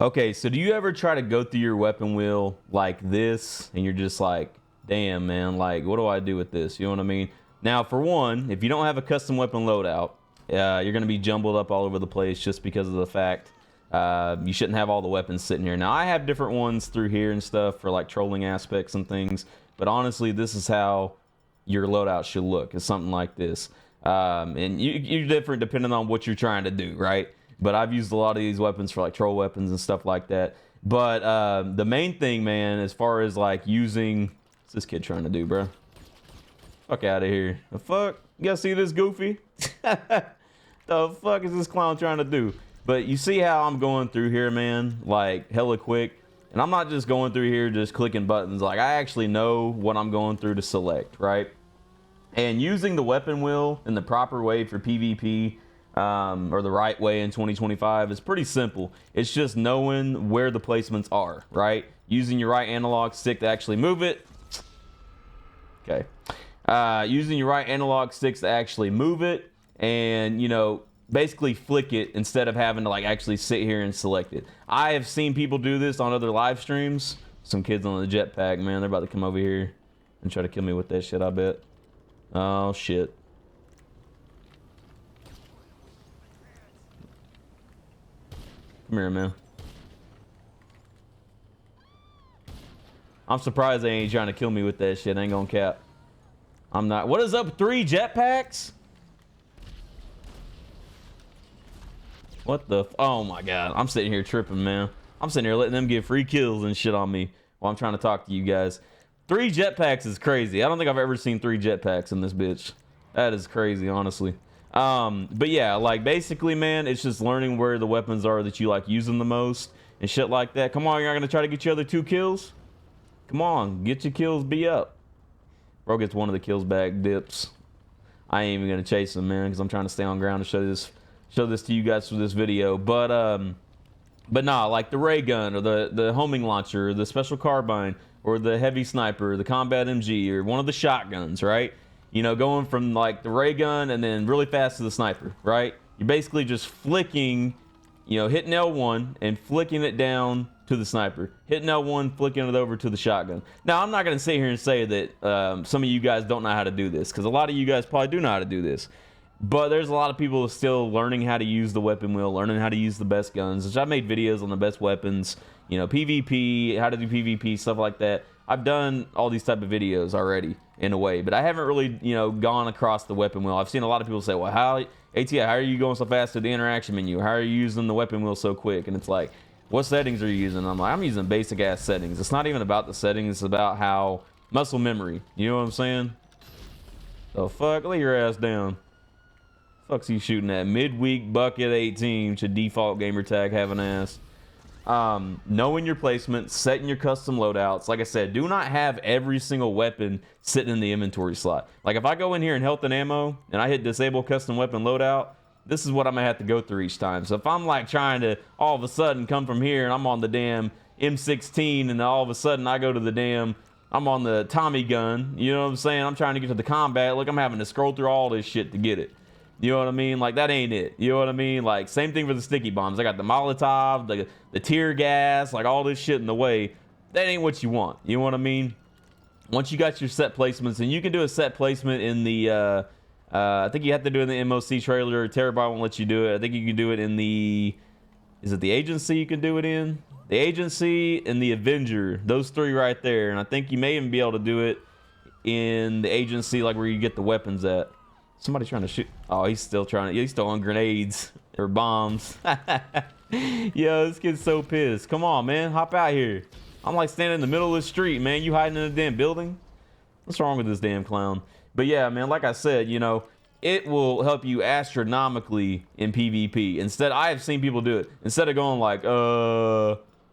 Okay, so do you ever try to go through your weapon wheel like this and you're just like, damn, man, like, what do I do with this? You know what I mean? Now, for one, if you don't have a custom weapon loadout, you're going to be jumbled up all over the place just because of the fact you shouldn't have all the weapons sitting here. Now, I have different ones through here and stuff for like trolling aspects and things, but honestly, this is how your loadout should look. It's something like this. And you're different depending on what you're trying to do, right? But I've used a lot of these weapons for like troll weapons and stuff like that. But the main thing, man, as far as like using, what's this kid trying to do, bro? Fuck out of here. The fuck? You guys see this goofy? The fuck is this clown trying to do? But you see how I'm going through here, man, like hella quick. And I'm not just going through here just clicking buttons. Like I actually know what I'm going through to select, right? And using the weapon wheel in the proper way for PvP, or the right way in 2025 is pretty simple. It's just knowing where the placements are, right? Using your right analog stick to actually move it. Okay. Using your right analog sticks to actually move it and, you know, basically flick it instead of having to like actually sit here and select it. I have seen people do this on other live streams. Some kids on the jetpack, man, they're about to come over here and try to kill me with that shit, I bet. Oh, shit. Come here, man. I'm surprised they ain't trying to kill me with that shit. I ain't gonna cap. I'm not. What is up? 3 jetpacks? What the? Oh my god. I'm sitting here tripping, man. I'm sitting here letting them get free kills and shit on me while I'm trying to talk to you guys. 3 jetpacks is crazy. I don't think I've ever seen 3 jetpacks in this bitch. That is crazy, honestly. But yeah, like basically, man, it's just learning where the weapons are that you like using the most and shit like that. Come on, you're not gonna try to get your other 2 kills? Come on, get your kills, be up. Bro gets one of the kills back, dips. I ain't even gonna chase him, man, because I'm trying to stay on ground to show this to you guys for this video. But nah, like the ray gun or the homing launcher or the special carbine or the heavy sniper, or the combat MG, or one of the shotguns, right? You know, going from like the ray gun and then really fast to the sniper, right? You're basically just flicking, you know, hitting L1 and flicking it down to the sniper. Hitting L1, flicking it over to the shotgun. Now, I'm not going to sit here and say that some of you guys don't know how to do this, because a lot of you guys probably do know how to do this. But there's a lot of people still learning how to use the weapon wheel, learning how to use the best guns, which I made videos on the best weapons, you know, PvP, how to do PvP, stuff like that. I've done all these type of videos already in a way, but I haven't really, you know, gone across the weapon wheel. I've seen a lot of people say, well, how are you going so fast to the interaction menu? How are you using the weapon wheel so quick? And it's like, what settings are you using? And I'm like, I'm using basic ass settings. It's not even about the settings. It's about how muscle memory. You know what I'm saying? Oh, fuck, lay your ass down. Fuck's he shooting at? Midweek bucket 18 should default gamer tag have an ass. Knowing your placement, setting your custom loadouts. Like I said, do not have every single weapon sitting in the inventory slot. Like if I go in here in health and ammo and I hit disable custom weapon loadout, this is what I'm gonna have to go through each time. So if I'm like trying to all of a sudden come from here and I'm on the damn M16 and all of a sudden I go to the damn, I'm on the Tommy gun, you know what I'm saying? I'm trying to get to the combat. Look, I'm having to scroll through all this shit to get it. You know what I mean? Like, that ain't it. You know what I mean? Like, same thing for the sticky bombs. I got the Molotov, the tear gas, like all this shit in the way. That ain't what you want. You know what I mean? Once you got your set placements, and you can do a set placement in the, I think you have to do it in the MOC trailer. Terabyte won't let you do it. I think you can do it in the, is it the agency you can do it in? The agency and the Avenger. Those 3 right there. And I think you may even be able to do it in the agency, like where you get the weapons at. Somebody trying to shoot. Oh, he's still trying to. He's still on grenades or bombs. Yo, this kid's so pissed. Come on, man. Hop out here. I'm like standing in the middle of the street, man. You hiding in a damn building? What's wrong with this damn clown? But yeah, man, like I said, you know, it will help you astronomically in PvP. Instead, I have seen people do it. Instead of going like,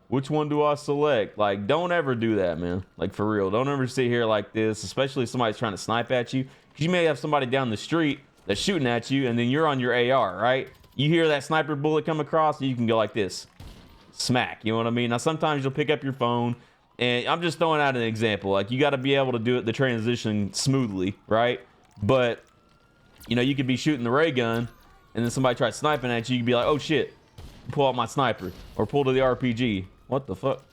which one do I select? Like, don't ever do that, man. Like, for real. Don't ever sit here like this, especially if somebody's trying to snipe at you. Because you may have somebody down the street that's shooting at you, and then you're on your AR, right? You hear that sniper bullet come across, and you can go like this. Smack, you know what I mean? Now, sometimes you'll pick up your phone, and I'm just throwing out an example. Like, you got to be able to do it, the transition smoothly, right? But, you know, you could be shooting the ray gun, and then somebody tries sniping at you, you could be like, oh, shit. pull out my sniper or pull to the RPG. What the fuck?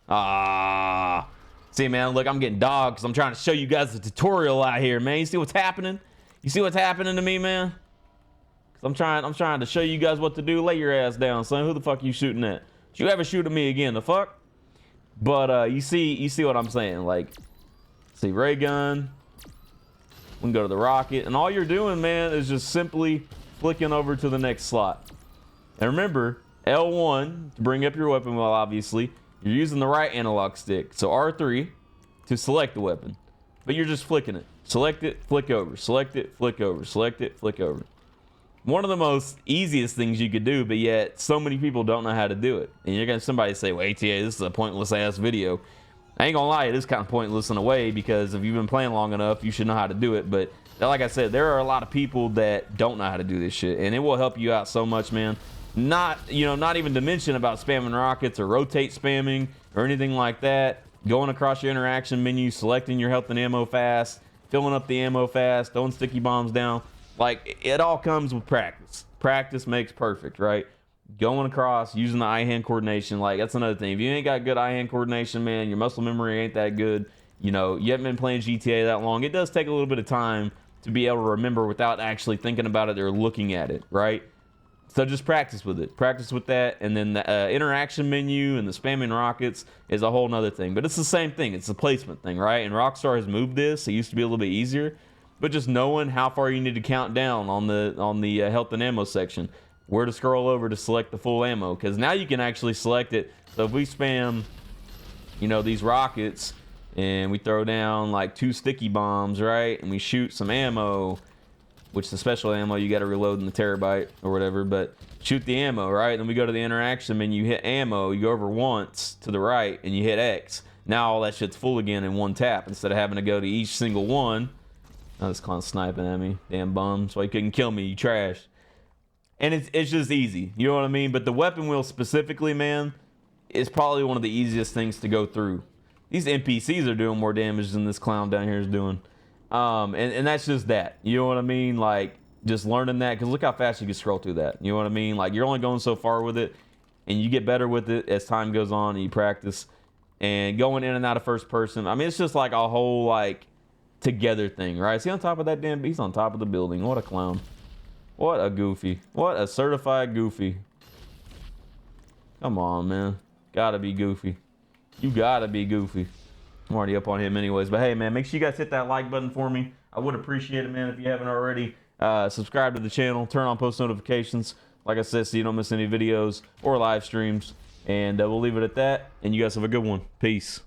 Ah. See, man, look, I'm getting dogged because I'm trying to show you guys the tutorial out here, man. You see what's happening? You see what's happening to me, man? Because I'm trying to show you guys what to do. Lay your ass down, son. Who the fuck you shooting at? Don't you ever shoot at me again, the fuck? But you see what I'm saying? Like, see, ray gun. We can go to the rocket, and all you're doing, man, is just simply flicking over to the next slot. And remember, L1 to bring up your weapon. Well, obviously, you're using the right analog stick. So R3 to select the weapon, but you're just flicking it. Select it, flick over. Select it, flick over. Select it, flick over. One of the most easiest things you could do, but yet so many people don't know how to do it. And you're gonna somebody say, well, ATA, this is a pointless ass video. I ain't gonna lie, it is kind of pointless in a way, because if you've been playing long enough, you should know how to do it. But like I said, there are a lot of people that don't know how to do this shit, and it will help you out so much, man. Not even to mention about spamming rockets or rotate spamming or anything like that. Going across your interaction menu, selecting your health and ammo fast, filling up the ammo fast, throwing sticky bombs down. Like, it all comes with practice. Practice makes perfect, right? Going across, using the eye-hand coordination, like, that's another thing. If you ain't got good eye-hand coordination, man, your muscle memory ain't that good. You know, you haven't been playing GTA that long. It does take a little bit of time to be able to remember without actually thinking about it or looking at it, right? So just practice with it. Practice with that, and then the interaction menu and the spamming rockets is a whole nother thing. But it's the same thing. It's a placement thing, right? And Rockstar has moved this. It used to be a little bit easier. But just knowing how far you need to count down on the health and ammo section, where to scroll over to select the full ammo, because now you can actually select it. So if we spam, these rockets, and we throw down like 2 sticky bombs, right, and we shoot some ammo, which the special ammo you got to reload in the terabyte or whatever, but shoot the ammo, right? Then we go to the interaction menu, you hit ammo, you go over once to the right, and you hit X. Now all that shit's full again in one tap instead of having to go to each single one. Oh, this clown's sniping at me. Damn bum. That's why you couldn't kill me, you trash. And it's just easy. You know what I mean? But the weapon wheel specifically, man, is probably one of the easiest things to go through. These NPCs are doing more damage than this clown down here is doing. And that's just that. You know what I mean? Like, just learning that. Because look how fast you can scroll through that. You know what I mean? Like, you're only going so far with it. And you get better with it as time goes on and you practice. And going in and out of first person. I mean, it's just like a whole, like, together thing, right? See on top of that damn beast on top of the building. What a clown. What a goofy. What a certified goofy. Come on, man. Gotta be goofy. You gotta be goofy. I'm already up on him anyways. But hey, man, make sure you guys hit that like button for me. I would appreciate it, man, if you haven't already. Subscribe to the channel. Turn on post notifications. Like I said, so you don't miss any videos or live streams. And we'll leave it at that. And you guys have a good one. Peace.